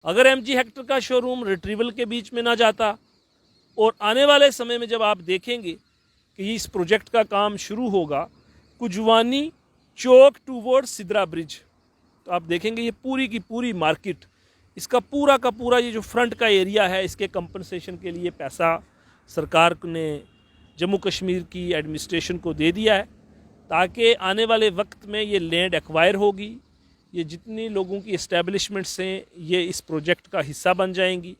अगर MG Hector का showroom retrieval के बीच में ना जाता और आने वाले समय में जब आप देखेंगे कि इस प्रोजेक्ट का काम शुरू होगा कुजवानी चौक टूवर्ड सिद्रा ब्रिज, तो आप देखेंगे ये पूरी की पूरी मार्केट, इसका पूरा का पूरा ये जो फ्रंट का एरिया है, इसके कंपनसेशन के लिए पैसा सरकार ने जम्मू कश्मीर की एडमिनिस्ट्रेशन को दे दिया है ताकि आने वाले वक्त में ये लैंड एक्वायर होगी, ये जितनी लोगों की इस्टेब्लिशमेंट्स हैं ये इस प्रोजेक्ट का हिस्सा बन जाएंगी।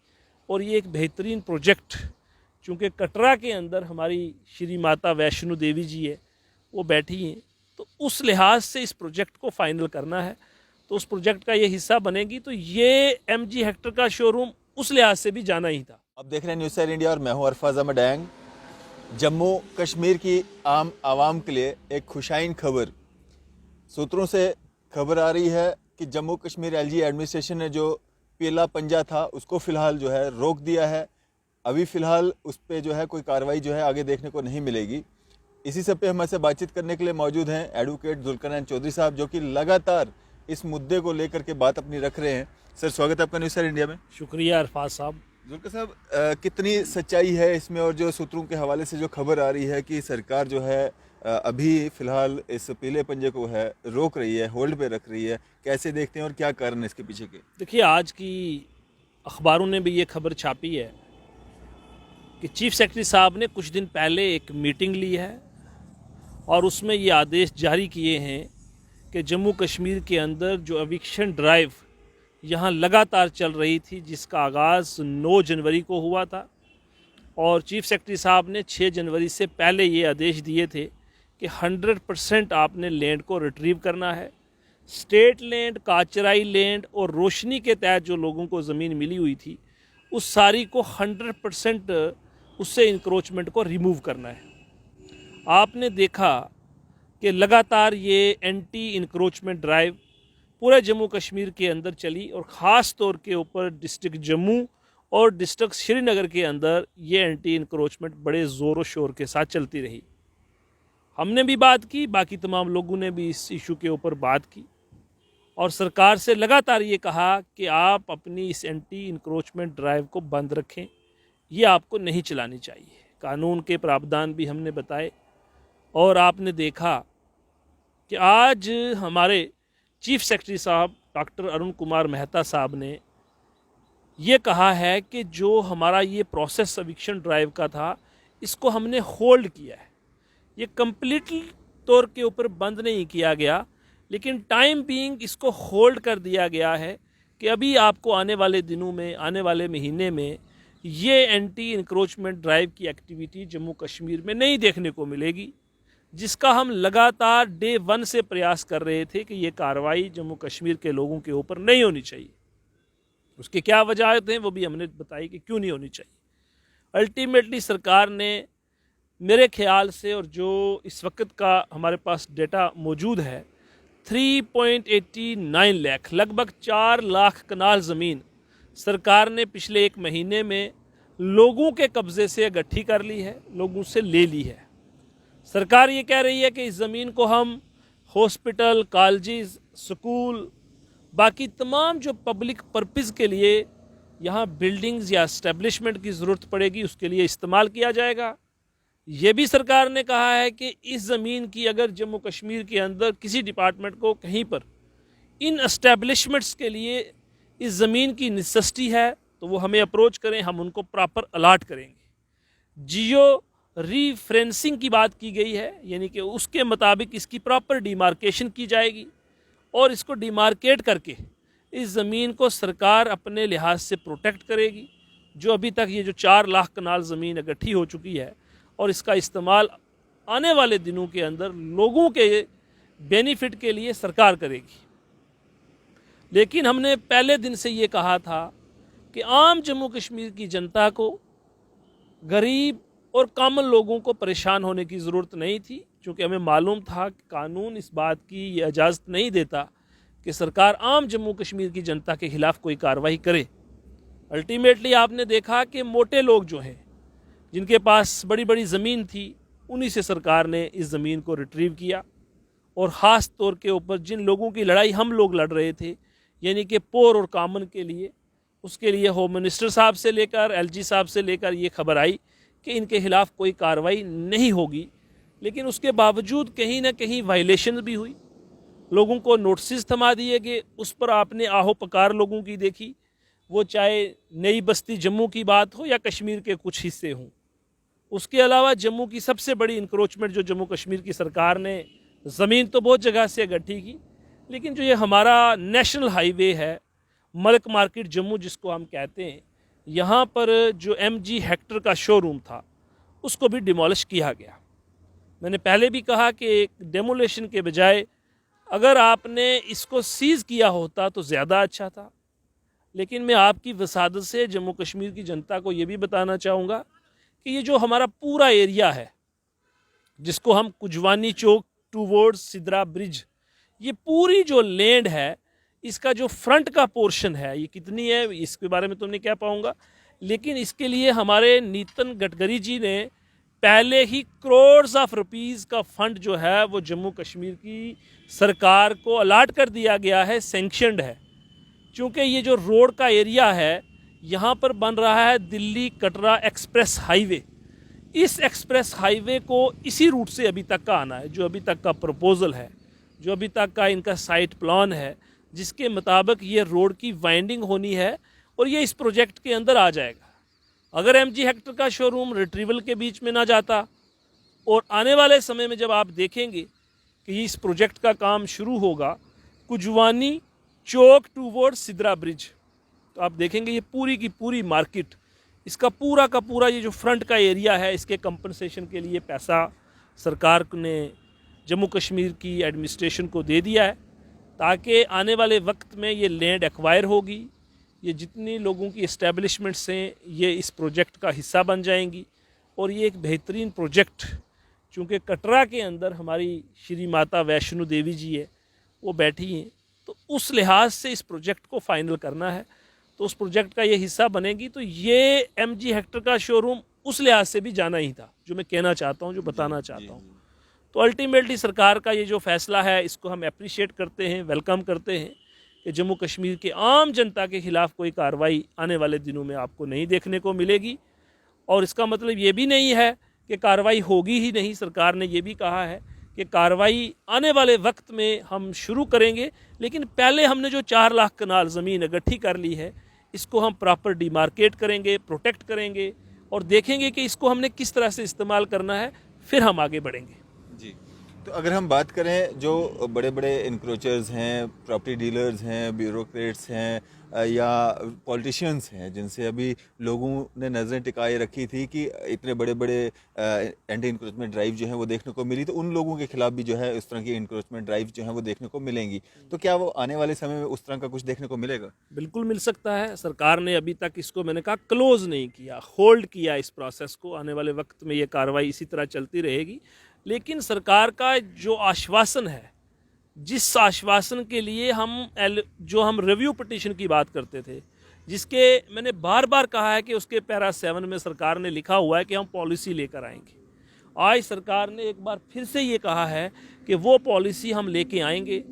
और ये एक बेहतरीन प्रोजेक्ट, चूँकि कटरा के अंदर हमारी श्री माता वैष्णो देवी जी है वो बैठी हैं, तो उस लिहाज से इस प्रोजेक्ट को फाइनल करना है, तो उस प्रोजेक्ट का ये हिस्सा बनेगी। तो ये एमजी हेक्टर का शोरूम उस लिहाज से भी जाना ही था। अब देख रहे हैं न्यूज़ 7 इंडिया और मैं हूं अरफाज अहमद डैंग। जम्मू कश्मीर की आम आवाम के लिए एक खुशाइन खबर, सूत्रों से खबर आ रही है कि जम्मू कश्मीर एलजी एडमिनिस्ट्रेशन ने जो पीला पंजा था उसको फ़िलहाल जो है रोक दिया है। अभी फ़िलहाल उस पर जो है कोई कार्रवाई जो है आगे देखने को नहीं मिलेगी। इसी सब पे हमारे से बातचीत करने के लिए मौजूद हैं एडवोकेट जुल्करनैन चौधरी साहब, जो कि लगातार इस मुद्दे को लेकर के बात अपनी रख रहे हैं। सर, स्वागत है आपका न्यूज़ 7 इंडिया में। शुक्रिया अरफाज साहब। जुल्कर साहब, कितनी सच्चाई है इसमें, और जो सूत्रों के हवाले से जो खबर आ रही है कि सरकार जो है अभी फ़िलहाल इस पीले पंजे को है रोक रही है, होल्ड पे रख रही है, कैसे देखते हैं और क्या कारण है इसके पीछे के? देखिए, आज की अखबारों ने भी ये खबर छापी है कि चीफ सेक्रेटरी साहब ने कुछ दिन पहले एक मीटिंग ली है और उसमें ये आदेश जारी किए हैं कि जम्मू कश्मीर के अंदर जो एविक्शन ड्राइव यहाँ लगातार चल रही थी, जिसका आगाज़ 9 जनवरी को हुआ था, और चीफ सेक्रेटरी साहब ने 6 जनवरी से पहले ये आदेश दिए थे कि 100% आपने लैंड को रिट्रीव करना है। स्टेट लैंड, काचराई लैंड और रोशनी के तहत जो लोगों को ज़मीन मिली हुई थी उस सारी को 100% उससे इंक्रोचमेंट को रिमूव करना है। आपने देखा कि लगातार ये एंटी इंक्रोचमेंट ड्राइव पूरे जम्मू कश्मीर के अंदर चली और ख़ास तौर के ऊपर डिस्ट्रिक्ट जम्मू और डिस्ट्रिक्ट श्रीनगर के अंदर ये एंटी इंक्रोचमेंट बड़े ज़ोर शोर के साथ चलती रही। हमने भी बात की, बाकी तमाम लोगों ने भी इस इशू के ऊपर बात की और सरकार से लगातार ये कहा कि आप अपनी इस एंटी इंक्रोचमेंट ड्राइव को बंद रखें, ये आपको नहीं चलानी चाहिए। कानून के प्रावधान भी हमने बताए और आपने देखा कि आज हमारे चीफ सेक्रेटरी साहब डॉक्टर अरुण कुमार मेहता साहब ने ये कहा है कि जो हमारा ये प्रोसेस एविक्शन ड्राइव का था इसको हमने होल्ड किया है। ये कंप्लीटली तौर के ऊपर बंद नहीं किया गया, लेकिन टाइम बीइंग इसको होल्ड कर दिया गया है कि अभी आपको आने वाले दिनों में, आने वाले महीने में ये एंटी इंक्रोचमेंट ड्राइव की एक्टिविटी जम्मू कश्मीर में नहीं देखने को मिलेगी, जिसका हम लगातार डे 1 से प्रयास कर रहे थे कि ये कार्रवाई जम्मू कश्मीर के लोगों के ऊपर नहीं होनी चाहिए। उसके क्या वजह हैं वो भी हमने बताई कि क्यों नहीं होनी चाहिए। अल्टीमेटली सरकार ने मेरे ख्याल से, और जो इस वक्त का हमारे पास डेटा मौजूद है, 3.89 लाख, लगभग 4 लाख कनाल ज़मीन सरकार ने पिछले 1 महीने में लोगों के कब्ज़े से इकट्ठी कर ली है, लोगों से ले ली है। सरकार ये कह रही है कि इस ज़मीन को हम हॉस्पिटल, कॉलेजेस, स्कूल, बाकी तमाम जो पब्लिक पर्पज़ के लिए यहाँ बिल्डिंग्स या इस्टेब्लिशमेंट की ज़रूरत पड़ेगी उसके लिए इस्तेमाल किया जाएगा। ये भी सरकार ने कहा है कि इस ज़मीन की अगर जम्मू कश्मीर के अंदर किसी डिपार्टमेंट को कहीं पर इन इस्टेब्लिशमेंट्स के लिए इस ज़मीन की नेसेसिटी है तो वो हमें अप्रोच करें, हम उनको प्रॉपर अलाट करेंगे। जियो रीफ्रेंसिंग की बात की गई है, यानी कि उसके मुताबिक इसकी प्रॉपर डिमार्केशन की जाएगी और इसको डिमार्केट करके इस ज़मीन को सरकार अपने लिहाज से प्रोटेक्ट करेगी। जो अभी तक ये जो 4 लाख कनाल ज़मीन इकट्ठी हो चुकी है और इसका इस्तेमाल आने वाले दिनों के अंदर लोगों के बेनिफिट के लिए सरकार करेगी। लेकिन हमने पहले दिन से ये कहा था कि आम जम्मू कश्मीर की जनता को, गरीब और कॉमन लोगों को परेशान होने की ज़रूरत नहीं थी, क्योंकि हमें मालूम था कि कानून इस बात की ये इजाज़त नहीं देता कि सरकार आम जम्मू कश्मीर की जनता के ख़िलाफ़ कोई कार्रवाई करे। अल्टीमेटली आपने देखा कि मोटे लोग जो हैं, जिनके पास बड़ी बड़ी ज़मीन थी, उन्हीं से सरकार ने इस ज़मीन को रिट्रीव किया और ख़ास तौर के ऊपर जिन लोगों की लड़ाई हम लोग लड़ रहे थे, यानी कि पोर और कॉमन के लिए, उसके लिए होम मिनिस्टर साहब से लेकर एलजी साहब से लेकर ये खबर आई कि इनके खिलाफ़ कोई कार्रवाई नहीं होगी, लेकिन उसके बावजूद कहीं ना कहीं वायलेशन भी हुई, लोगों को नोटिस थमा दिए गए। उस पर आपने आहो पकार लोगों की देखी, वो चाहे नई बस्ती जम्मू की बात हो या कश्मीर के कुछ हिस्से हों। उसके अलावा जम्मू की सबसे बड़ी इंक्रोचमेंट जो जम्मू कश्मीर की सरकार ने ज़मीन तो बहुत जगह से इकट्ठी की, लेकिन जो ये हमारा नेशनल हाईवे है मलक मार्केट जम्मू जिसको हम कहते हैं, यहाँ पर जो MG हेक्टर का शोरूम था उसको भी डिमोलिश किया गया। मैंने पहले भी कहा कि एक डेमोलेशन के बजाय अगर आपने इसको सीज़ किया होता तो ज़्यादा अच्छा था। लेकिन मैं आपकी वसादत से जम्मू कश्मीर की जनता को ये भी बताना चाहूँगा कि ये जो हमारा पूरा एरिया है जिसको हम कुजवानी चौक टूवर्ड्स सिद्रा ब्रिज, ये पूरी जो लैंड है इसका जो फ्रंट का पोर्शन है ये कितनी है इसके बारे में तो नहीं कह पाऊँगा, लेकिन इसके लिए हमारे नितिन गडकरी जी ने पहले ही करोड़्स ऑफ रुपीज़ का फंड जो है वो जम्मू कश्मीर की सरकार को अलाट कर दिया गया है, सेंक्शनड है। चूँकि ये जो रोड का एरिया है यहाँ पर बन रहा है दिल्ली कटरा एक्सप्रेस हाईवे। इस एक्सप्रेस हाईवे को इसी रूट से अभी तक का आना है, जो अभी तक का प्रपोज़ल है, जो अभी तक का इनका साइट प्लान है, जिसके मुताबिक ये रोड की वाइंडिंग होनी है और ये इस प्रोजेक्ट के अंदर आ जाएगा। अगर MG हेक्टर का शोरूम रिट्रीवल के बीच में ना जाता और आने वाले समय में जब आप देखेंगे कि इस प्रोजेक्ट का काम शुरू होगा कुजवानी चौक टूवर्ड्स सिद्रा ब्रिज, तो आप देखेंगे ये पूरी की पूरी मार्केट, इसका पूरा का पूरा ये जो फ्रंट का एरिया है इसके कंपनसेशन के लिए पैसा सरकार ने जम्मू कश्मीर की एडमिनिस्ट्रेशन को दे दिया है, ताकि आने वाले वक्त में ये लैंड एक्वायर होगी, ये जितनी लोगों की इस्टेब्लिशमेंट्स हैं ये इस प्रोजेक्ट का हिस्सा बन जाएंगी और ये एक बेहतरीन प्रोजेक्ट, चूँकि कटरा के अंदर हमारी श्री माता वैष्णो देवी जी है वो बैठी हैं, तो उस लिहाज से इस प्रोजेक्ट को फाइनल करना है, तो उस प्रोजेक्ट का ये हिस्सा बनेगी। तो ये MG हेक्टर का शोरूम उस लिहाज से भी जाना ही था, जो मैं कहना चाहता हूँ, जो बताना चाहता हूँ। तो अल्टीमेटली सरकार का ये जो फैसला है इसको हम अप्रिशिएट करते हैं, वेलकम करते हैं कि जम्मू कश्मीर के आम जनता के ख़िलाफ़ कोई कार्रवाई आने वाले दिनों में आपको नहीं देखने को मिलेगी। और इसका मतलब ये भी नहीं है कि कार्रवाई होगी ही नहीं, सरकार ने ये भी कहा है कि कार्रवाई आने वाले वक्त में हम शुरू करेंगे, लेकिन पहले हमने जो 4 लाख कनाल ज़मीन इकट्ठी कर ली है इसको हम प्रॉपर डिमार्केट करेंगे, प्रोटेक्ट करेंगे और देखेंगे कि इसको हमने किस तरह से इस्तेमाल करना है, फिर हम आगे बढ़ेंगे। जी, तो अगर हम बात करें जो बड़े बड़े इंक्रोचर्स हैं, प्रॉपर्टी डीलर्स हैं, ब्यूरोक्रेट्स हैं या पॉलिटिशियंस हैं जिनसे अभी लोगों ने नज़रें टिकाए रखी थी कि इतने बड़े बड़े एंटी इंक्रोचमेंट ड्राइव जो हैं वो देखने को मिली, तो उन लोगों के खिलाफ भी जो है इस तरह की इंक्रोचमेंट ड्राइव जो हैं वो देखने को मिलेंगी, तो क्या वो आने वाले समय में उस तरह का कुछ देखने को मिलेगा? बिल्कुल मिल सकता है। सरकार ने अभी तक इसको मैंने कहा क्लोज नहीं किया, होल्ड किया इस प्रोसेस को। आने वाले वक्त में ये कार्रवाई इसी तरह चलती रहेगी, लेकिन सरकार का जो आश्वासन है, जिस आश्वासन के लिए हम रिव्यू पिटीशन की बात करते थे, जिसके मैंने बार बार कहा है कि उसके पैरा 7 में सरकार ने लिखा हुआ है कि हम पॉलिसी लेकर आएंगे। आज सरकार ने एक बार फिर से ये कहा है कि वो पॉलिसी हम लेके आएंगे।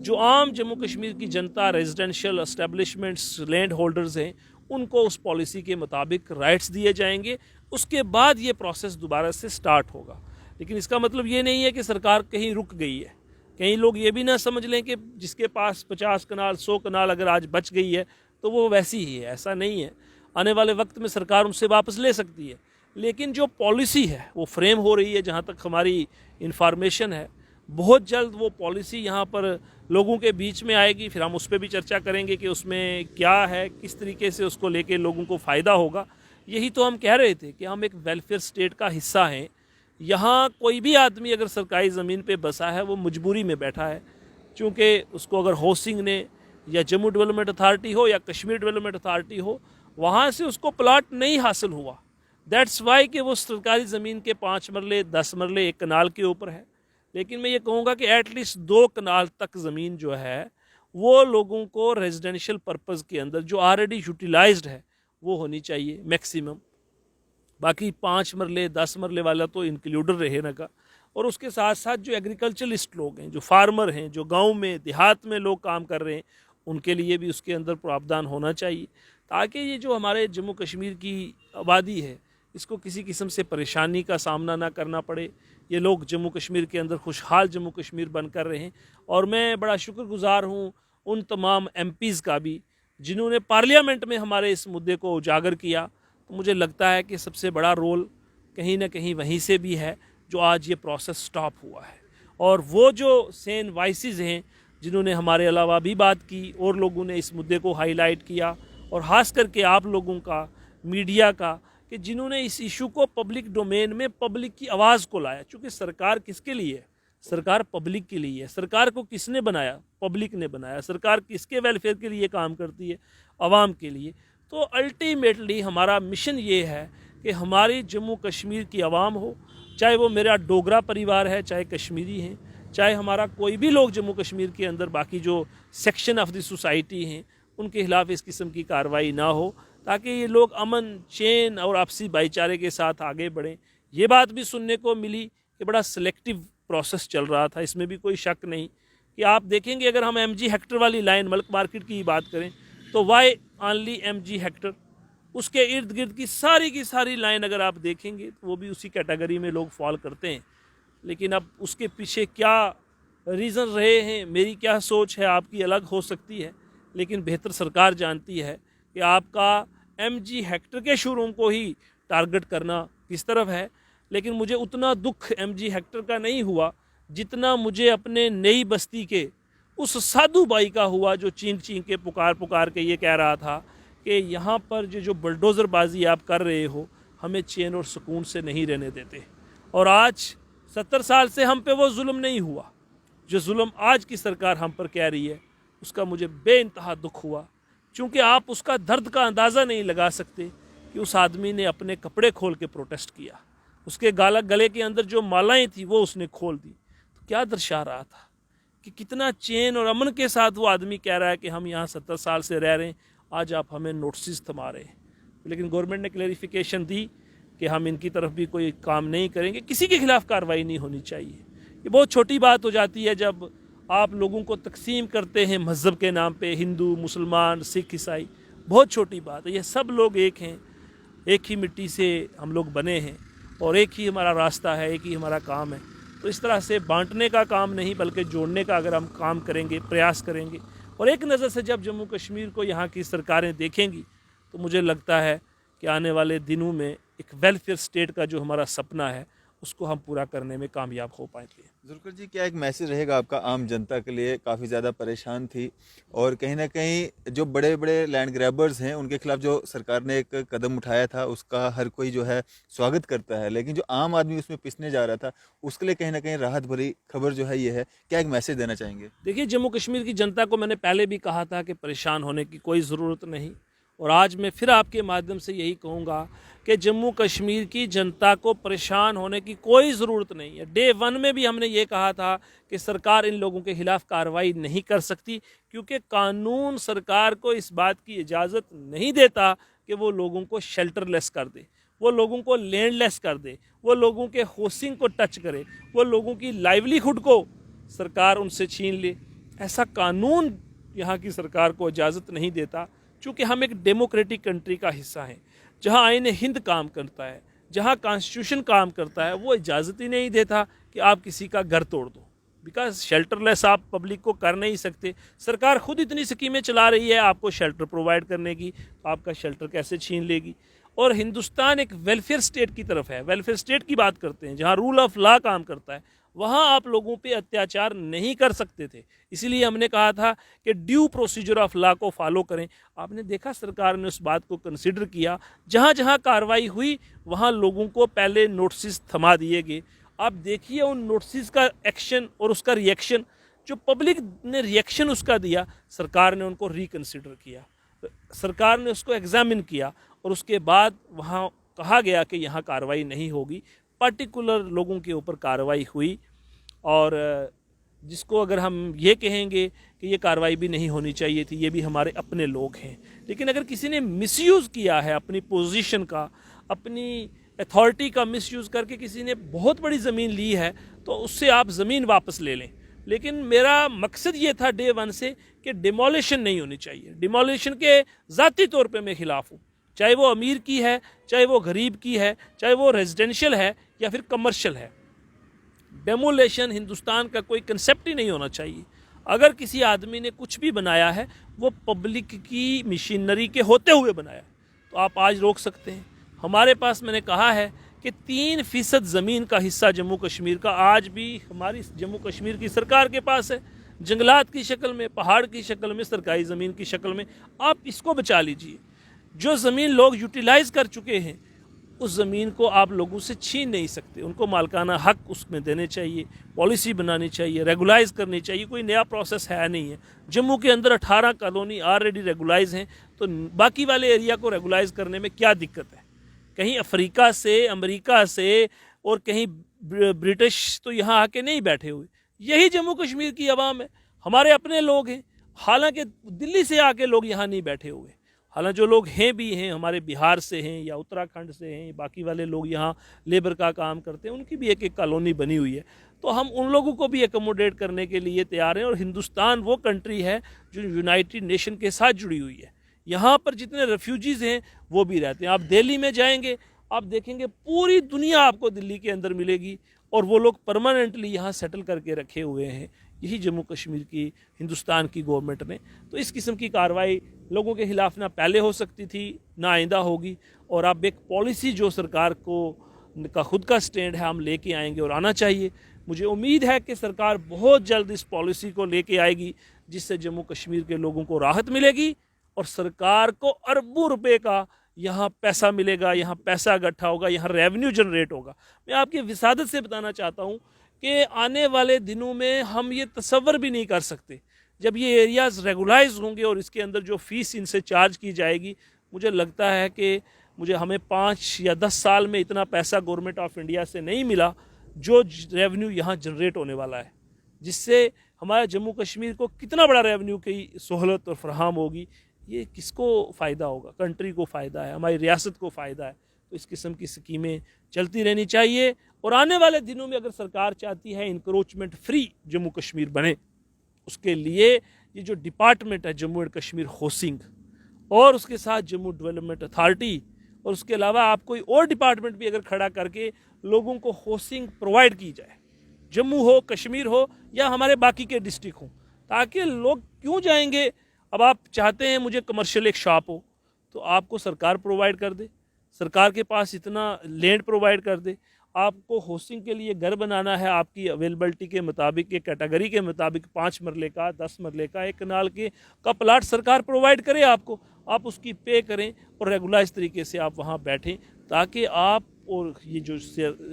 जो आम जम्मू कश्मीर की जनता, रेजिडेंशियल एस्टेब्लिशमेंट्स, लैंड होल्डर्स हैं, उनको उस पॉलिसी के मुताबिक राइट्स दिए जाएंगे। उसके बाद ये प्रोसेस दोबारा से स्टार्ट होगा। लेकिन इसका मतलब ये नहीं है कि सरकार कहीं रुक गई है। कई लोग ये भी ना समझ लें कि जिसके पास 50 कनाल 100 कनाल अगर आज बच गई है तो वो वैसी ही है, ऐसा नहीं है। आने वाले वक्त में सरकार उनसे वापस ले सकती है, लेकिन जो पॉलिसी है वो फ्रेम हो रही है। जहाँ तक हमारी इन्फॉर्मेशन है, बहुत जल्द वो पॉलिसी यहाँ पर लोगों के बीच में आएगी। फिर हम उस पर भी चर्चा करेंगे कि उसमें क्या है, किस तरीके से उसको लेके लोगों को फ़ायदा होगा। यही तो हम कह रहे थे कि हम एक वेलफेयर स्टेट का हिस्सा हैं। यहाँ कोई भी आदमी अगर सरकारी ज़मीन पे बसा है वो मजबूरी में बैठा है, क्योंकि उसको अगर हाउसिंग ने या जम्मू डेवलपमेंट अथॉरिटी हो या कश्मीर डेवलपमेंट अथॉरिटी हो, वहाँ से उसको प्लाट नहीं हासिल हुआ। दैट्स वाई कि वो सरकारी ज़मीन के 5 मरले 10 मरले 1 कनाल के ऊपर है। लेकिन मैं ये कहूँगा कि एटलीस्ट 2 कनाल तक ज़मीन जो है वो लोगों को रेजिडेंशियल पर्पज़ के अंदर जो ऑलरेडी यूटिलाइज्ड है वो होनी चाहिए मैक्सिमम। बाकी 5 मरले 10 मरले वाला तो इंक्लूडेड रहे ना का। और उसके साथ साथ जो एग्रीकल्चरलिस्ट लोग हैं, जो फार्मर हैं, जो गांव में देहात में लोग काम कर रहे हैं, उनके लिए भी उसके अंदर प्रावधान होना चाहिए, ताकि ये जो हमारे जम्मू कश्मीर की आबादी है इसको किसी किस्म से परेशानी का सामना ना करना पड़े। ये लोग जम्मू कश्मीर के अंदर खुशहाल जम्मू कश्मीर बनकर रहे हैं। और मैं बड़ा शुक्रगुजार हूँ उन तमाम MPs का भी जिन्होंने पार्लियामेंट में हमारे इस मुद्दे को उजागर किया। तो मुझे लगता है कि सबसे बड़ा रोल कहीं ना कहीं वहीं से भी है जो आज ये प्रोसेस स्टॉप हुआ है। और वो जो सेन वाइसेस हैं जिन्होंने हमारे अलावा भी बात की और लोगों ने इस मुद्दे को हाईलाइट किया, और ख़ास करके आप लोगों का, मीडिया का, कि जिन्होंने इस इशू को पब्लिक डोमेन में पब्लिक की आवाज़ को लाया। चूँकि सरकार किसके लिए है? सरकार पब्लिक के लिए है। सरकार को किसने बनाया? पब्लिक ने बनाया। सरकार किसके वेलफेयर के लिए काम करती है? आवाम के लिए। तो अल्टीमेटली हमारा मिशन ये है कि हमारी जम्मू कश्मीर की आवाम हो, चाहे वो मेरा डोगरा परिवार है, चाहे कश्मीरी हैं, चाहे हमारा कोई भी लोग जम्मू कश्मीर के अंदर बाकी जो सेक्शन ऑफ द सोसाइटी हैं, उनके खिलाफ इस किस्म की कार्रवाई ना हो, ताकि ये लोग अमन चैन और आपसी भाईचारे के साथ आगे बढ़ें। ये बात भी सुनने को मिली कि बड़ा सिलेक्टिव प्रोसेस चल रहा था, इसमें भी कोई शक नहीं कि आप देखेंगे अगर हम MG हेक्टर वाली लाइन मल्क मार्केट की बात करें तो वाई ओनली MG हेक्टर, उसके इर्द गिर्द की सारी लाइन अगर आप देखेंगे तो वो भी उसी कैटेगरी में लोग फॉल करते हैं। लेकिन अब उसके पीछे क्या रीज़न रहे हैं, मेरी क्या सोच है, आपकी अलग हो सकती है, लेकिन बेहतर सरकार जानती है कि आपका MG हेक्टर के शोरूम को ही टारगेट करना किस तरफ है। लेकिन मुझे उतना दुख MG हेक्टर का नहीं हुआ जितना मुझे अपने नई बस्ती के उस साधु भाई का हुआ जो चीख के पुकार के ये कह रहा था कि यहाँ पर जो बुलडोज़रबाजी आप कर रहे हो हमें चैन और सुकून से नहीं रहने देते। और आज 70 साल से हम पे वो जुल्म नहीं हुआ जो जुल्म आज की सरकार हम पर कह रही है, उसका मुझे बेइंतहा दुख हुआ। चूँकि आप उसका दर्द का अंदाज़ा नहीं लगा सकते कि उस आदमी ने अपने कपड़े खोल के प्रोटेस्ट किया, उसके गले के अंदर जो मालाएं थी वो उसने खोल दी। तो क्या दर्शा रहा था कि कितना चैन और अमन के साथ वो आदमी कह रहा है कि हम यहाँ 70 साल से रह रहे हैं, आज आप हमें नोटिस थमा रहे हैं। लेकिन गवर्नमेंट ने क्लैरिफिकेशन दी कि हम इनकी तरफ भी कोई काम नहीं करेंगे, किसी के खिलाफ कार्रवाई नहीं होनी चाहिए। ये बहुत छोटी बात हो जाती है जब आप लोगों को तकसीम करते हैं मज़हब के नाम पे, हिंदू, मुसलमान, सिख, ईसाई, बहुत छोटी बात है। ये सब लोग एक हैं, एक ही मिट्टी से हम लोग बने हैं और एक ही हमारा रास्ता है, एक ही हमारा काम है। तो इस तरह से बांटने का काम नहीं बल्कि जोड़ने का अगर हम काम करेंगे, प्रयास करेंगे, और एक नज़र से जब जम्मू कश्मीर को यहाँ की सरकारें देखेंगी तो मुझे लगता है कि आने वाले दिनों में एक वेलफेयर स्टेट का जो हमारा सपना है उसको हम पूरा करने में कामयाब हो पाएंगे। जुल्फिकार जी, क्या एक मैसेज रहेगा आपका आम जनता के लिए? काफ़ी ज़्यादा परेशान थी और कहीं ना कहीं जो बड़े बड़े लैंड ग्रैबर्स हैं उनके खिलाफ जो सरकार ने एक कदम उठाया था उसका हर कोई जो है स्वागत करता है, लेकिन जो आम आदमी उसमें पिसने जा रहा था उसके लिए कहीं ना कहीं राहत भरी खबर जो है ये है। क्या एक मैसेज देना चाहेंगे? देखिए, जम्मू कश्मीर की जनता को मैंने पहले भी कहा था कि परेशान होने की कोई ज़रूरत नहीं, और आज मैं फिर आपके माध्यम से यही कहूँगा कि जम्मू कश्मीर की जनता को परेशान होने की कोई ज़रूरत नहीं है। डे 1 में भी हमने ये कहा था कि सरकार इन लोगों के खिलाफ कार्रवाई नहीं कर सकती क्योंकि कानून सरकार को इस बात की इजाज़त नहीं देता कि वो लोगों को शेल्टरलेस कर दे, वो लोगों को लैंडलेस कर दे, वो लोगों के हाउसिंग को टच करे, वो लोगों की लाइवलीहुड को सरकार उनसे छीन ले। ऐसा कानून यहाँ की सरकार को इजाज़त नहीं देता। चूँकि हम एक डेमोक्रेटिक कंट्री का हिस्सा हैं जहाँ आईन हिंद काम करता है, जहाँ कॉन्स्टिट्यूशन काम करता है, वो इजाज़त ही नहीं देता कि आप किसी का घर तोड़ दो। बिकॉज शेल्टरलेस आप पब्लिक को कर नहीं सकते। सरकार खुद इतनी स्कीमें चला रही है आपको शेल्टर प्रोवाइड करने की, आपका शेल्टर कैसे छीन लेगी। और हिंदुस्तान एक वेलफेयर स्टेट की तरफ है, वेलफेयर स्टेट की बात करते हैं जहाँ रूल ऑफ लॉ काम करता है, वहाँ आप लोगों पे अत्याचार नहीं कर सकते थे। इसीलिए हमने कहा था कि ड्यू प्रोसीजर ऑफ लॉ को फॉलो करें। आपने देखा सरकार ने उस बात को कंसिडर किया, जहाँ जहाँ कार्रवाई हुई वहाँ लोगों को पहले नोटिस थमा दिए गए। आप देखिए उन नोटिस का एक्शन और उसका रिएक्शन, जो पब्लिक ने रिएक्शन उसका दिया, सरकार ने उनको रिकन्सिडर किया, सरकार ने उसको एग्जामिन किया और उसके बाद वहाँ कहा गया कि यहाँ कार्रवाई नहीं होगी। पर्टिकुलर लोगों के ऊपर कार्रवाई हुई, और जिसको अगर हम ये कहेंगे कि ये कार्रवाई भी नहीं होनी चाहिए थी, ये भी हमारे अपने लोग हैं। लेकिन अगर किसी ने मिसयूज़ किया है अपनी पोजीशन का, अपनी अथॉरिटी का मिसयूज़ करके किसी ने बहुत बड़ी ज़मीन ली है, तो उससे आप ज़मीन वापस ले लें। लेकिन मेरा मकसद ये था डे वन से कि डिमोलिशन नहीं होनी चाहिए। डिमोलिशन के ज़ाती तौर पे मैं ख़िलाफ़ हूँ, चाहे वो अमीर की है, चाहे वो गरीब की है, चाहे वो रेजिडेंशियल है या फिर कमर्शियल है। डेमोलेशन हिंदुस्तान का कोई कंसेप्ट ही नहीं होना चाहिए। अगर किसी आदमी ने कुछ भी बनाया है वो पब्लिक की मशीनरी के होते हुए बनाया, तो आप आज रोक सकते हैं। हमारे पास मैंने कहा है कि 3% ज़मीन का हिस्सा जम्मू कश्मीर का आज भी हमारी जम्मू कश्मीर की सरकार के पास है, जंगलात की शक्ल में, पहाड़ की शक्ल में, सरकारी ज़मीन की शक्ल में। आप इसको बचा लीजिए। जो ज़मीन लोग यूटिलाइज़ कर चुके हैं उस ज़मीन को आप लोगों से छीन नहीं सकते, उनको मालकाना हक उसमें देने चाहिए, पॉलिसी बनानी चाहिए, रेगुलाइज करनी चाहिए। कोई नया प्रोसेस है नहीं है। जम्मू के अंदर 18 कॉलोनी ऑलरेडी रेगुलाइज हैं, तो बाकी वाले एरिया को रेगुलाइज करने में क्या दिक्कत है? कहीं अफ्रीका से, अमेरिका से और कहीं ब्रिटिश तो यहाँ आके नहीं बैठे हुए। यही जम्मू कश्मीर की आवाम है, हमारे अपने लोग हैं। हालांकि दिल्ली से आके लोग यहाँ नहीं बैठे हुए, हालांकि जो लोग हैं भी हैं, हमारे बिहार से हैं या उत्तराखंड से हैं, बाकी वाले लोग यहाँ लेबर का काम करते हैं, उनकी भी एक एक कॉलोनी बनी हुई है। तो हम उन लोगों को भी एकोमोडेट करने के लिए तैयार हैं। और हिंदुस्तान वो कंट्री है जो यूनाइटेड नेशन के साथ जुड़ी हुई है। यहाँ पर जितने रेफ्यूजीज़ हैं वो भी रहते हैं। आप दिल्ली में जाएंगे, आप देखेंगे पूरी दुनिया आपको दिल्ली के अंदर मिलेगी और वो लोग परमानेंटली यहाँ सेटल करके रखे हुए हैं। यही जम्मू कश्मीर की, हिंदुस्तान की गवर्नमेंट ने। तो इस किस्म की कार्रवाई लोगों के ख़िलाफ़ ना पहले हो सकती थी ना आइंदा होगी। और अब एक पॉलिसी जो सरकार का खुद का स्टैंड है हम लेके आएंगे और आना चाहिए। मुझे उम्मीद है कि सरकार बहुत जल्द इस पॉलिसी को लेके आएगी जिससे जम्मू कश्मीर के लोगों को राहत मिलेगी और सरकार को अरबों रुपए का यहाँ पैसा मिलेगा, यहाँ पैसा इकट्ठा होगा, यहाँ रेवेन्यू जनरेट होगा। मैं आपकी विसादत से बताना चाहता हूँ कि आने वाले दिनों में हम ये तसव्वुर भी नहीं कर सकते, जब ये एरियाज़ रेगुलाइज होंगे और इसके अंदर जो फ़ीस इनसे चार्ज की जाएगी, मुझे लगता है कि हमें 5 या 10 साल में इतना पैसा गवर्नमेंट ऑफ इंडिया से नहीं मिला जो रेवेन्यू यहाँ जनरेट होने वाला है, जिससे हमारा जम्मू कश्मीर को कितना बड़ा रेवेन्यू की सहूलत और फराहम होगी। ये किसको फ़ायदा होगा? कंट्री को फ़ायदा है, हमारी रियासत को फ़ायदा है। तो इस किस्म की स्कीमें चलती रहनी चाहिए। और आने वाले दिनों में अगर सरकार चाहती है इंक्रोचमेंट फ्री जम्मू कश्मीर बने, उसके लिए ये जो डिपार्टमेंट है जम्मू एंड कश्मीर हाउसिंग और उसके साथ जम्मू डेवलपमेंट अथॉरिटी और उसके अलावा आप कोई और डिपार्टमेंट भी अगर खड़ा करके लोगों को हाउसिंग प्रोवाइड की जाए, जम्मू हो, कश्मीर हो या हमारे बाकी के डिस्ट्रिक्ट हों, ताकि लोग क्यों जाएंगे। अब आप चाहते हैं मुझे कमर्शियल एक शॉप हो, तो आपको सरकार प्रोवाइड कर दे, सरकार के पास इतना लैंड प्रोवाइड कर दे। आपको हाउसिंग के लिए घर बनाना है, आपकी अवेलेबिलिटी के मुताबिक, एक कैटेगरी के मुताबिक 5 मरले का, 10 मरले का, 1 कनाल का प्लाट सरकार प्रोवाइड करे आपको, आप उसकी पे करें और रेगुलाइज तरीके से आप वहाँ बैठें, ताकि आप और ये जो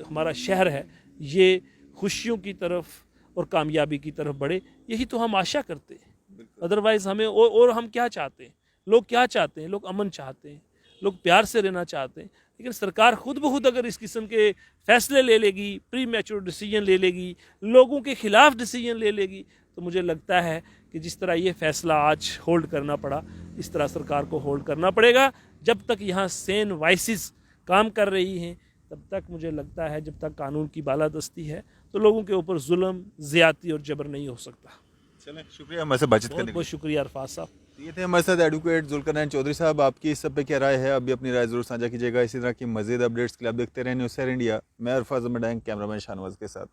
हमारा शहर है ये खुशियों की तरफ और कामयाबी की तरफ बढ़े। यही तो हम आशा करते हैं। अदरवाइज़ हमें और हम क्या चाहते हैं? लोग क्या चाहते हैं? लोग अमन चाहते हैं, लोग प्यार से रहना चाहते हैं। लेकिन सरकार खुद ब खुद अगर इस किस्म के फैसले ले लेगी, प्री मैच्योर डिसीजन ले लेगी, लोगों के ख़िलाफ़ डिसीजन ले लेगी, तो मुझे लगता है कि जिस तरह ये फ़ैसला आज होल्ड करना पड़ा, इस तरह सरकार को होल्ड करना पड़ेगा। जब तक यहाँ सेन वाइसिस काम कर रही हैं, तब तक मुझे लगता है जब तक कानून की बालादस्ती है तो लोगों के ऊपर जुल्म, ज़्यादती और जबर नहीं हो सकता। चलें, शुक्रिया हमारे से बातचीत करने के लिए। बहुत शुक्रिया अरफाज साहब। ये थे हमारे साथ एडवोकेट जुल्करनैन चौधरी साहब। आपकी इस सब पे क्या राय है? अभी अपनी राय जरूर साझा कीजिएगा। इसी तरह की मज़ीद अपडेट्स के लिए आप देखते रहें न्यूज़ शेयर इंडिया। मैं अरफाज मडैंग, कैमरामैन शाहनवाज के साथ।